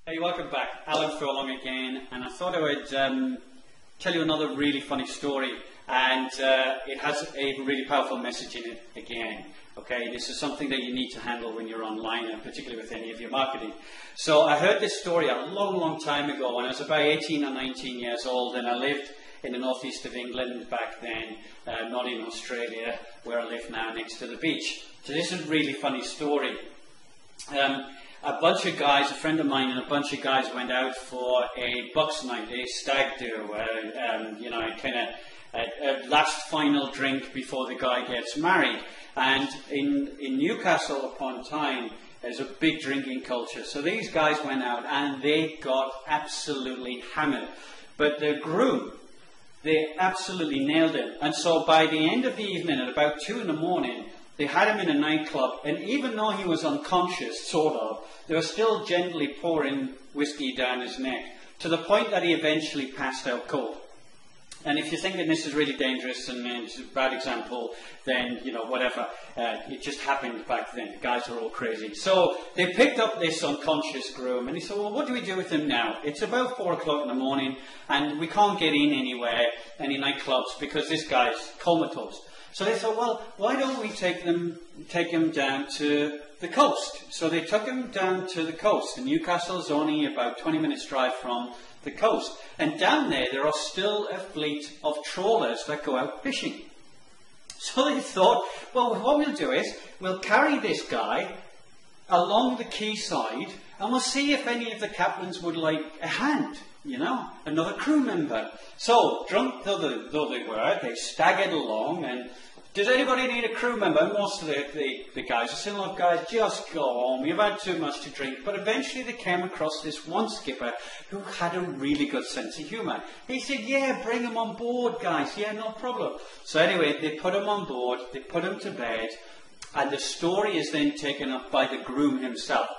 Hey, welcome back. Alan Furlong again, and I thought I would tell you another really funny story, and it has a really powerful message in it again. Okay, this is something that you need to handle when you're online, and particularly with any of your marketing. So I heard this story a long time ago when I was about 18 or 19 years old, and I lived in the northeast of England back then, not in Australia, where I live now, next to the beach. So this is a really funny story. A bunch of guys, a friend of mine and a bunch of guys went out for a bucks night, a stag do, a last final drink before the guy gets married. And in Newcastle upon Tyne, there's a big drinking culture. So these guys went out and they got absolutely hammered. But the groom, they absolutely nailed it. And so by the end of the evening, at about 2 in the morning, they had him in a nightclub, and even though he was unconscious, sort of, they were still gently pouring whiskey down his neck, to the point that he eventually passed out cold. And if you're thinking this is really dangerous and it's a bad example, then, whatever. It just happened back then. The guys were all crazy. So they picked up this unconscious groom, and he said, well, what do we do with him now? It's about 4 o'clock in the morning, and we can't get in anywhere, any nightclubs, because this guy's comatose. So they thought, well, why don't we take him down to the coast? So they took him down to the coast. And Newcastle's only about 20 minutes drive from the coast. And down there are still a fleet of trawlers that go out fishing. So they thought, well, what we'll do is we'll carry this guy along the quayside and we'll see if any of the captains would like a hand. Another crew member. So, drunk though they were, they staggered along, and does anybody need a crew member? And most of the guys are saying, look guys, just go home, you've had too much to drink. But eventually they came across this one skipper who had a really good sense of humour. He said, yeah, bring him on board, guys, yeah, no problem. So anyway, they put him on board, they put him to bed, and the story is then taken up by the groom himself.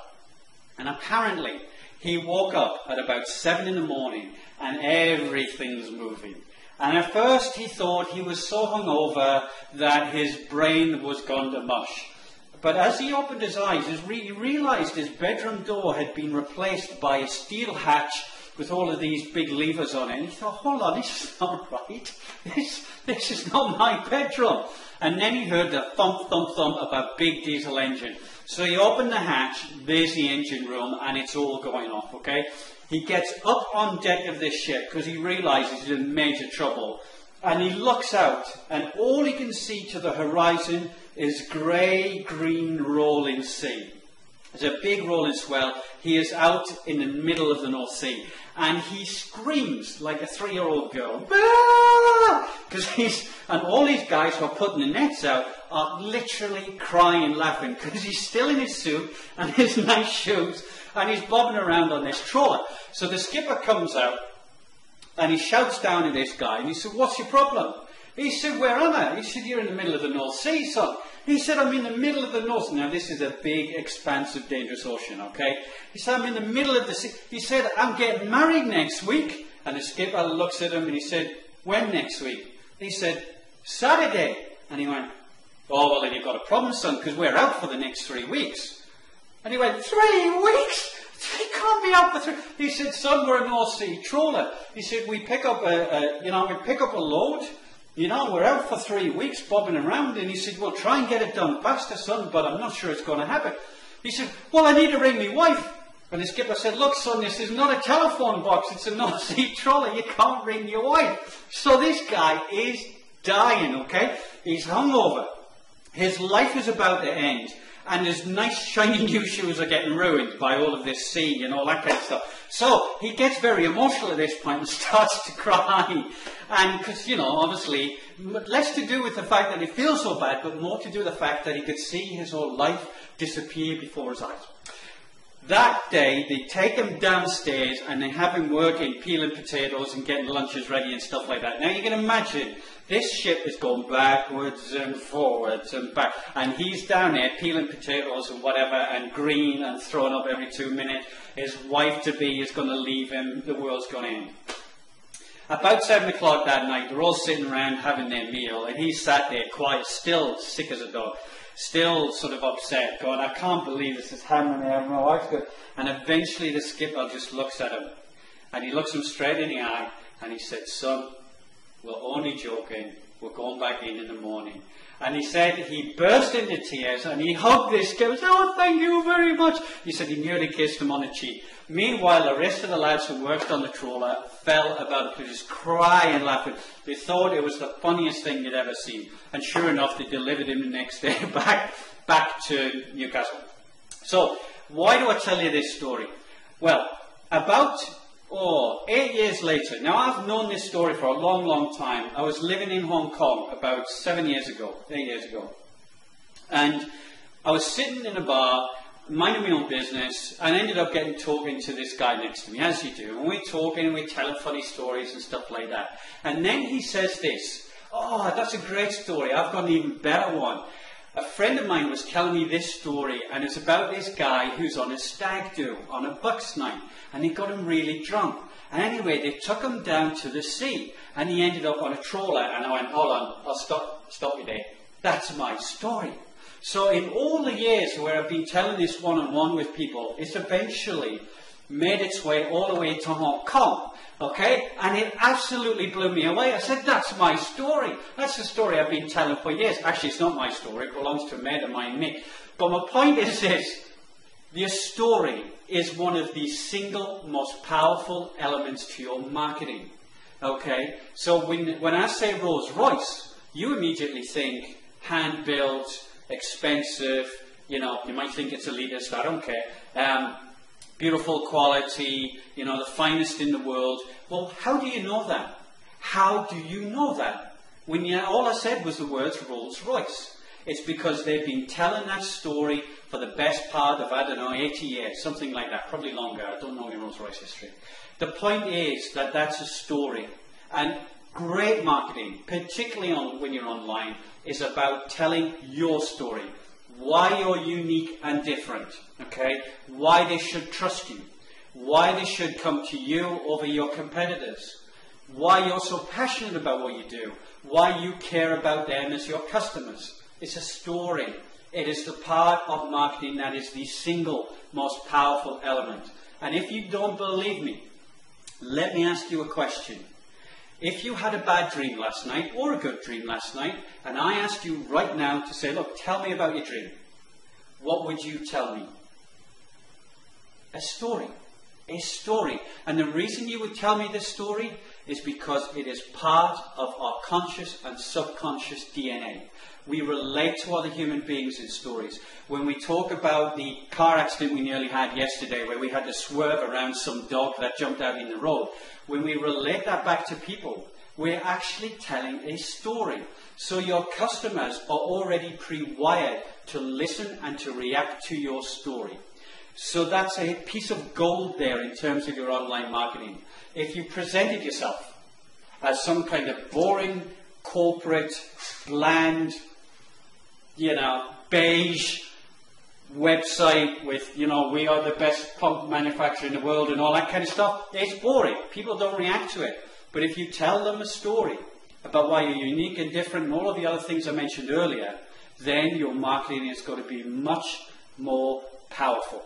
And apparently, he woke up at about 7 in the morning and everything's moving. And at first he thought he was so hungover that his brain was gone to mush. But as he opened his eyes, he realised his bedroom door had been replaced by a steel hatch with all of these big levers on it. And he thought, hold on, this is not right. This is not my bedroom. And then he heard the thump, thump, thump of a big diesel engine. So he opened the hatch, there's the engine room, and it's all going off, okay? He gets up on deck of this ship because he realises he's in major trouble. And he looks out, and all he can see to the horizon is grey-green rolling sea. There's a big rolling swell. He is out in the middle of the North Sea. And he screams like a 3-year-old girl. And all these guys who are putting the nets out are literally crying, laughing, because he's still in his suit and his nice shoes, and he's bobbing around on this trawler. So the skipper comes out, and he shouts down at this guy, and he said, what's your problem? He said, where am I? He said, you're in the middle of the North Sea, son. He said, I'm in the middle of the North Sea. Now, this is a big, expansive, dangerous ocean, okay? He said, I'm in the middle of the sea. He said, I'm getting married next week. And the skipper looks at him and he said, when next week? He said, Saturday. And he went, oh, well, then you've got a problem, son, because we're out for the next 3 weeks. And he went, 3 weeks? He can't be out for 3. He said, son, we're a North Sea trawler. He said, we pick up a load. We're out for 3 weeks bobbing around. And he said, well, try and get it done faster, son, but I'm not sure it's going to happen. He said, well, I need to ring my wife. And the skipper said, look, son, this is not a telephone box. It's a North Sea trawler. You can't ring your wife. So this guy is dying, okay? He's hungover. His life is about to end. And his nice, shiny new shoes are getting ruined by all of this sea and all that kind of stuff. So he gets very emotional at this point and starts to cry. And because, obviously, less to do with the fact that he feels so bad, but more to do with the fact that he could see his whole life disappear before his eyes. That day, they take him downstairs and they have him working, peeling potatoes and getting lunches ready and stuff like that. Now, you can imagine, this ship is going backwards and forwards and back. And he's down there peeling potatoes and whatever, and green and throwing up every 2 minutes. His wife-to-be is going to leave him. The world's going to end. About 7 o'clock that night, they're all sitting around having their meal. And he's sat there quiet, still sick as a dog. still sort of upset, going, I can't believe this is happening. My wife's good. And eventually the skipper just looks at him, and he looks him straight in the eye, and he said, son, we're only joking. We're going back in the morning. And he said he burst into tears and he hugged this skipper. He said, oh, thank you very much. He said he nearly kissed him on the cheek. Meanwhile, the rest of the lads who worked on the trawler fell about to just cry and laughing. They thought it was the funniest thing they'd ever seen. And sure enough, they delivered him the next day back to Newcastle. So, why do I tell you this story? Well, about 8 years later, now I've known this story for a long, long time. I was living in Hong Kong about 8 years ago. And I was sitting in a bar, minding my own business, and ended up talking to this guy next to me, as you do. And we're talking, and we're telling funny stories and stuff like that. And then he says this, oh, that's a great story. I've got an even better one. A friend of mine was telling me this story, and it's about this guy who's on a stag do, on a bucks night, and he got him really drunk. And anyway, they took him down to the sea, and he ended up on a trawler, and I went, hold on, I'll stop you there. That's my story. So in all the years where I've been telling this one-on-one with people, it's eventually made its way all the way to Hong Kong. Okay? And it absolutely blew me away. I said, that's my story. That's the story I've been telling for years. Actually, it's not my story. It belongs to a mate of mine, Mick. But my point is this. Your story is one of the single most powerful elements to your marketing. Okay? So when I say Rolls Royce, you immediately think hand-built, expensive, you might think it's elitist, I don't care. Beautiful quality, the finest in the world. Well, how do you know that? How do you know that? All I said was the words Rolls Royce. It's because they've been telling that story for the best part of, 80 years, something like that, probably longer. I don't know your Rolls Royce history. The point is that that's a story. And great marketing, particularly when you're online, is about telling your story. Why you're unique and different, okay? Why they should trust you. Why they should come to you over your competitors. Why you're so passionate about what you do. Why you care about them as your customers. It's a story. It is the part of marketing that is the single most powerful element. And if you don't believe me, let me ask you a question. If you had a bad dream last night, or a good dream last night, and I asked you right now to say, look, tell me about your dream, what would you tell me? A story. A story. And the reason you would tell me this story is because it is part of our conscious and subconscious DNA. We relate to other human beings in stories. When we talk about the car accident we nearly had yesterday, where we had to swerve around some dog that jumped out in the road, when we relate that back to people, we're actually telling a story. So your customers are already pre-wired to listen and to react to your story. So that's a piece of gold there in terms of your online marketing. If you presented yourself as some kind of boring, corporate, bland, beige website with, we are the best pump manufacturer in the world and all that kind of stuff, it's boring. People don't react to it. But if you tell them a story about why you're unique and different and all of the other things I mentioned earlier, then your marketing is going to be much more powerful.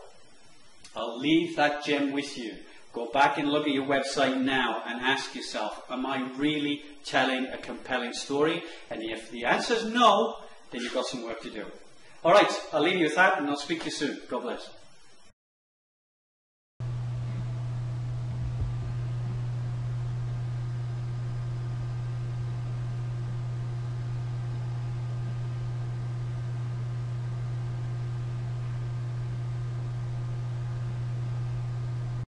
I'll leave that gem with you. Go back and look at your website now and ask yourself, am I really telling a compelling story? And if the answer is no, then you've got some work to do. All right, I'll leave you with that, and I'll speak to you soon. God bless.